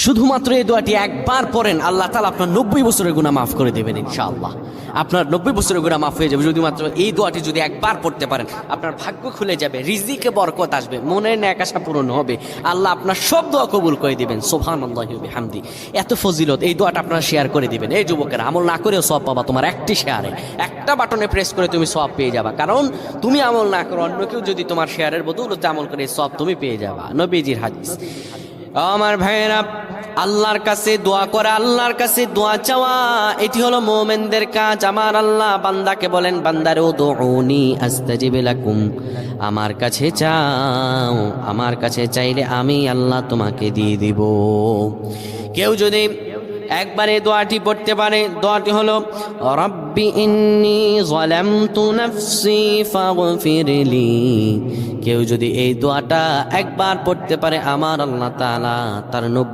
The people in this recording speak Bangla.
শুধুমাত্র এই দোয়াটি একবার পড়েন, আল্লাহ তাআলা আপনার 90 বছরের গুনাহ মাফ করে দেবেন ইনশাআল্লাহ। আপনার 90 বছরের গুনাহ মাফ হয়ে যাবে যদি মাত্র এই দোয়াটি যদি একবার পড়তে পারেন। আপনার ভাগ্য খুলে যাবে, রিজিকে বরকত আসবে, মনের ন্যাক আশা পূরণ হবে, আল্লাহ আপনার সব দোয়া কবুল করে দিবেন। সুবহানাল্লাহি ওয়া বিহামদি। এত ফজিলত, এই দোয়াটা আপনারা শেয়ার করে দিবেন। এই যুবকেরা, আমল না করেও সওয়াব পাবা। তোমার একটি শেয়ারে, একটা বাটনে প্রেস করে তুমি সওয়াব পেয়ে যাবা। কারণ তুমি আমল না করো, অন্য কেউ যদি তোমার শেয়ারের বদৌলতে আমল করে সওয়াব তুমি পেয়ে যাবা। নবীজির হাদিস। আমার ভাইয়েরা, আল্লাহর কাছে দোয়া করা, আল্লাহর কাছে দোয়া চাওয়া, এটি হলো মুমিনদের কাজ। আমার আল্লাহ বান্দাকে বলেন, বান্দারে উদউনি আস্তাজিব লাকুম, আমার কাছে চাও, আমার কাছে চাইলে আমি আল্লাহ তোমাকে দিয়ে দিব। কেউ যদি একবারে দোয়াটি পড়তে পারে, দোয়াটি হলো রব্বি ইন্নী যালামতু নাফসি ফাগফিরলি। কেউ যদি এই দোয়াটা একবার পড়তে পারে, আমার আল্লাহ তাআলা তার 90